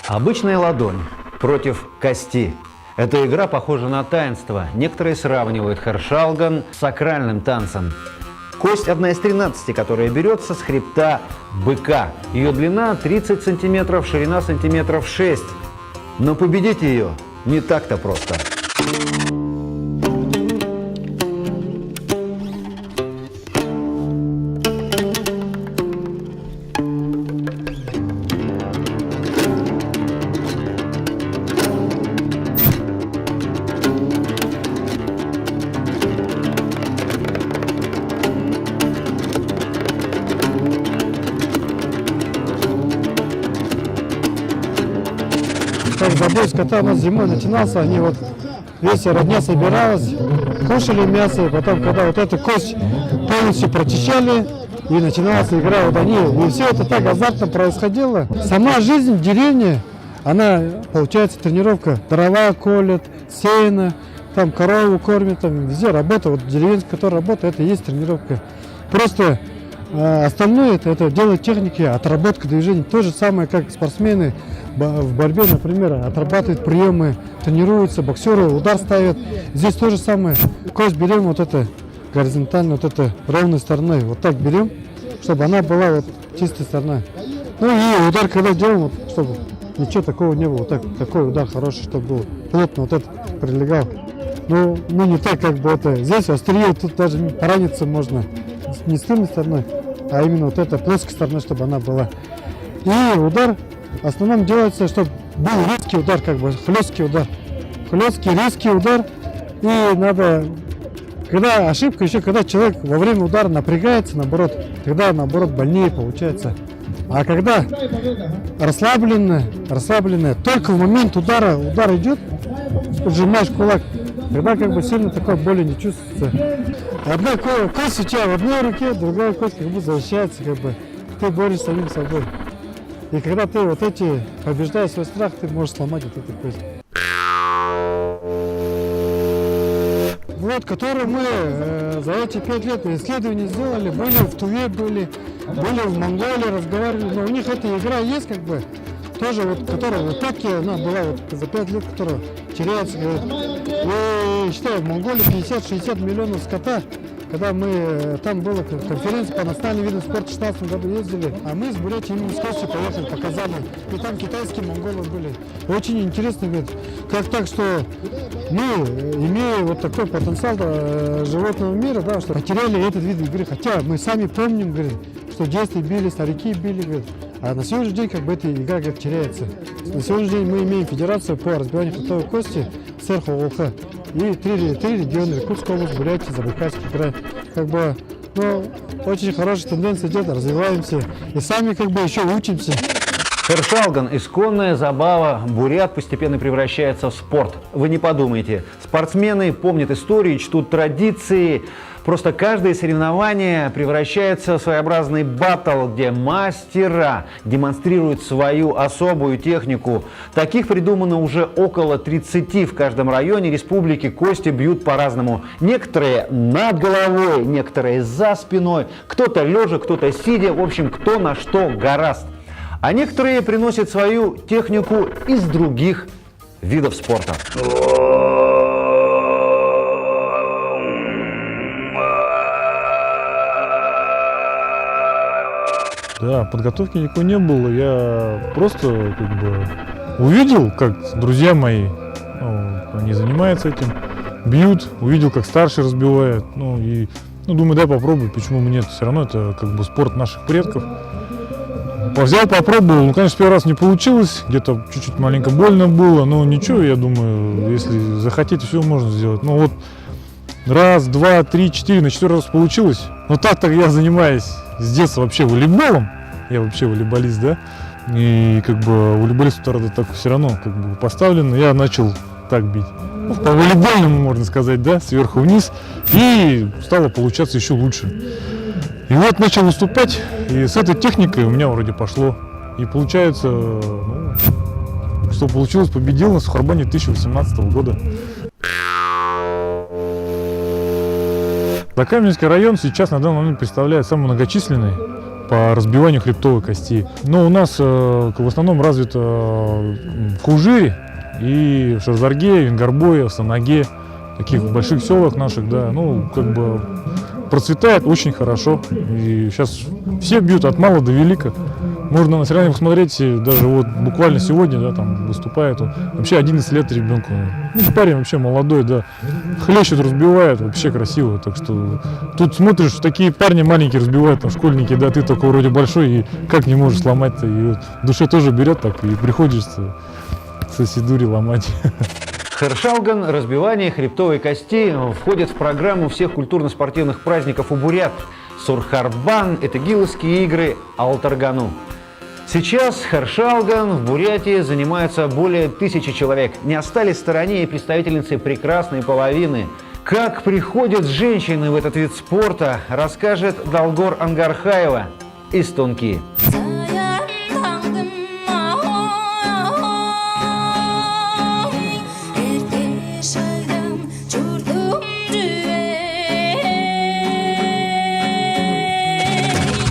Обычная ладонь против кости. Эта игра похожа на таинство. Некоторые сравнивают хершалган с сакральным танцем. Кость одна из 13, которая берется с хребта быка. Ее длина 30 сантиметров, ширина сантиметров 6. Но победить ее не так-то просто. Как забой скота у нас зимой начинался, они вот весь родня собиралась, кушали мясо, и потом, когда вот эту кость полностью прочищали, и начиналась игра, вот они, и все это так азартно происходило. Сама жизнь в деревне, она, получается, тренировка, дрова колят, сено, там корову кормят, там везде работа, вот деревенская, которая работает, это и есть тренировка. Просто остальное это дело техники, отработка движений, то же самое, как спортсмены в борьбе, например, отрабатывают приемы, тренируются, боксеры удар ставят. Здесь то же самое. Кость берем вот это горизонтально, вот это ровной стороной, вот так берем, чтобы она была вот чистой стороной. Ну и удар, когда делаем, вот, чтобы ничего такого не было, вот так, такой удар хороший, чтобы был плотно вот этот прилегал. Ну не так, как бы это, здесь острие, тут даже пораниться можно не с тыльной стороной, а именно вот эта плоской стороной, чтобы она была. И удар в основном делается, чтобы был резкий удар, как бы хлесткий удар. Хлесткий, резкий удар. И надо, когда ошибка еще, когда человек во время удара напрягается, наоборот, тогда наоборот больнее получается. А когда расслабленная, только в момент удара, удар идет, сжимаешь кулак, тогда как бы сильно такой боли не чувствуется. Одна кость у тебя в одной руке, другая кость как бы защищается, как бы ты борешься с самим собой. И когда ты вот эти побеждаешь свой страх, ты можешь сломать вот эту кость. Вот, которую мы за эти 5 лет исследований сделали, были в Туве, были в Монголии, разговаривали, но у них эта игра есть, как бы, тоже вот, которая в Токио, она была вот за 5 лет, которая теряется, говорит. И считаю, в Монголии 50-60 миллионов скота. Когда мы, там была конференция по национальным видам спорта в 2016 году ездили, а мы с Бурятии именно с Костей поехали, показали. И там китайские монголы были. Очень интересно, говорит, как так, что мы, имея вот такой потенциал животного мира, да, что потеряли этот вид игры. Хотя мы сами помним, говорит, что в детстве били, старики били, говорит. А на сегодняшний день как бы эта игра говорит, теряется. На сегодняшний день мы имеем федерацию по разбиванию фруктовой кости СРХОЛХ. И три региона: Иркутская область, Бурятия, Забайкальский край. Как бы, ну, очень хорошая тенденция идет, развиваемся и сами как бы еще учимся. Хершалган – исконная забава бурят постепенно превращается в спорт. Вы не подумайте. Спортсмены помнят истории, чтут традиции. Просто каждое соревнование превращается в своеобразный баттл, где мастера демонстрируют свою особую технику. Таких придумано уже около 30 в каждом районе республики. Кости бьют по-разному. Некоторые над головой, некоторые за спиной, кто-то лежа, кто-то сидя. В общем, кто на что горазд. А некоторые приносят свою технику из других видов спорта. Да, подготовки никакой не было. Я просто как бы увидел, как друзья мои, они занимаются этим, бьют, увидел, как старший разбивает. Думаю, дай попробую, почему бы нет. Все равно это как бы спорт наших предков. Взял, попробовал. Конечно, первый раз не получилось, где-то чуть-чуть маленько больно было, но ничего, я думаю, если захотите, все можно сделать. Ну вот раз, два, три, четыре, на 4 раз получилось. Но так я занимаюсь с детства вообще волейболом. Я вообще волейболист, да. И как бы волейболист так все равно как бы поставлен. Я начал так бить. По волейбольному, можно сказать, да, сверху вниз. И стало получаться еще лучше. И вот начал выступать, и с этой техникой у меня вроде пошло. И получается, что получилось, победил на Сухарбане 2018 года. Закаменский район сейчас на данный момент представляет самый многочисленный по разбиванию хребтовой кости. Но у нас в основном развито в Кужире и в Шарзарге, Венгорбое, в Санаге, таких больших селах наших, да, ну, как бы процветает очень хорошо. И сейчас все бьют от мала до велика. Можно на соревнованиях посмотреть, даже вот буквально сегодня, да, там выступает он, вообще 11 лет ребенку. Ну, парень вообще молодой, да, хлещет, разбивает, вообще красиво. Так что тут смотришь, такие парни маленькие разбивают, там, школьники, да, ты только вроде большой, и как не можешь сломать-то. И вот в душе тоже берет так, и приходишься соседури ломать. Хершалган, разбивание хребтовой кости, входит в программу всех культурно-спортивных праздников у бурят. Сурхарбан, Этагиловские игры, Алтаргану. Сейчас Хершалган в Бурятии занимаются более 1000 человек. Не остались в стороне и представительницы прекрасной половины. Как приходят женщины в этот вид спорта, расскажет Далгор Ангархаева из Тонки.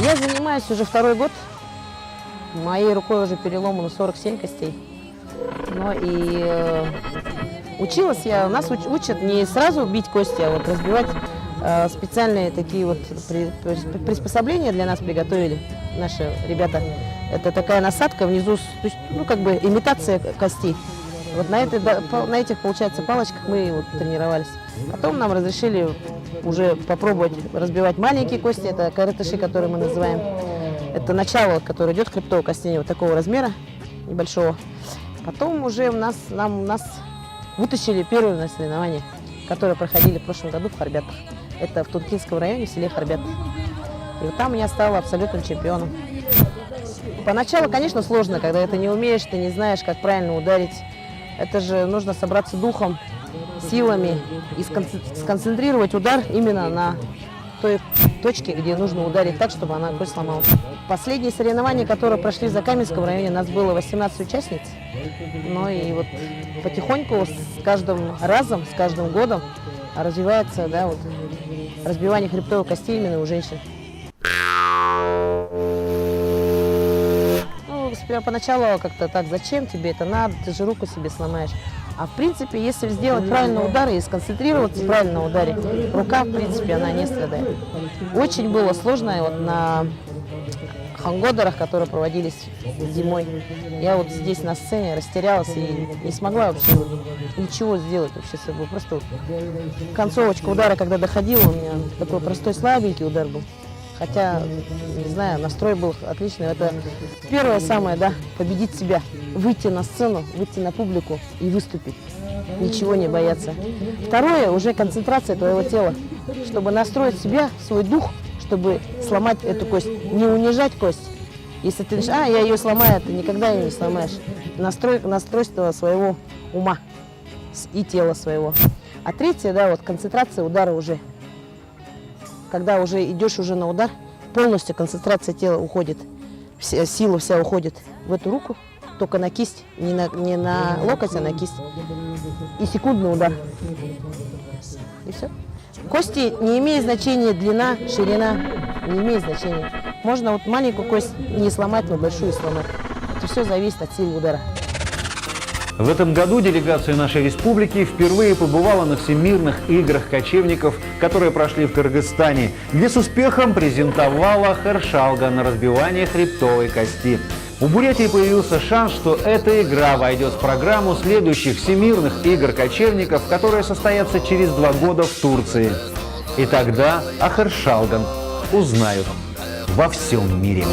Я занимаюсь уже второй год. Моей рукой уже переломано 47 костей. Но и училась я, нас учат не сразу бить кости, а вот разбивать. Специальные такие вот приспособления для нас приготовили наши ребята. Это такая насадка внизу, то есть, ну, как бы имитация костей. Вот на этих, получается, палочках мы вот тренировались. Потом нам разрешили уже попробовать разбивать маленькие кости. Это каратыши, которые мы называем. Это начало, которое идет хребтового костей вот такого размера, небольшого. Потом уже нас вытащили первые на соревнования, которые проходили в прошлом году в Хорбятах. Это в Тункинском районе, в селе Хорбят. И вот там я стала абсолютным чемпионом. Поначалу, конечно, сложно, когда ты не умеешь, ты не знаешь, как правильно ударить. Это же нужно собраться духом, силами и сконцентрировать удар именно на той точке, где нужно ударить так, чтобы она кость сломалась. Последние соревнования, которые прошли в Закаменском районе, у нас было 18 участниц. Ну и вот потихоньку, с каждым разом, с каждым годом развивается, да, вот, разбивание хребтовой кости именно у женщин. Поначалу как-то так, зачем тебе это надо, ты же руку себе сломаешь. А в принципе, если сделать правильный удар и сконцентрироваться правильно на ударе, рука, в принципе, она не страдает. Очень было сложно вот на хангодарах, которые проводились зимой. Я вот здесь на сцене растерялась и не смогла вообще ничего сделать вообще с собой. Просто вот концовочка удара, когда доходила, у меня такой простой слабенький удар был. Хотя, не знаю, настрой был отличный. Это первое самое, да, победить себя. Выйти на сцену, выйти на публику и выступить. Ничего не бояться. Второе, уже концентрация твоего тела. Чтобы настроить себя, свой дух, чтобы сломать эту кость. Не унижать кость. Если ты я ее сломаю, ты никогда ее не сломаешь. Настройство своего ума и тела своего. А третье, да, вот концентрация удара уже. Когда уже идешь уже на удар, полностью концентрация тела уходит, сила вся уходит в эту руку, только на кисть, не на локоть, а на кисть. И секундный удар. И все. Кости не имеют значения, длина, ширина, не имеет значения. Можно вот маленькую кость не сломать, но большую сломать. Это все зависит от силы удара. В этом году делегация нашей республики впервые побывала на Всемирных играх кочевников, которые прошли в Кыргызстане, где с успехом презентовала Хершалган на разбивание хребтовой кости. У Бурятии появился шанс, что эта игра войдет в программу следующих Всемирных игр кочевников, которые состоятся через 2 года в Турции. И тогда о Хершалган узнают во всем мире.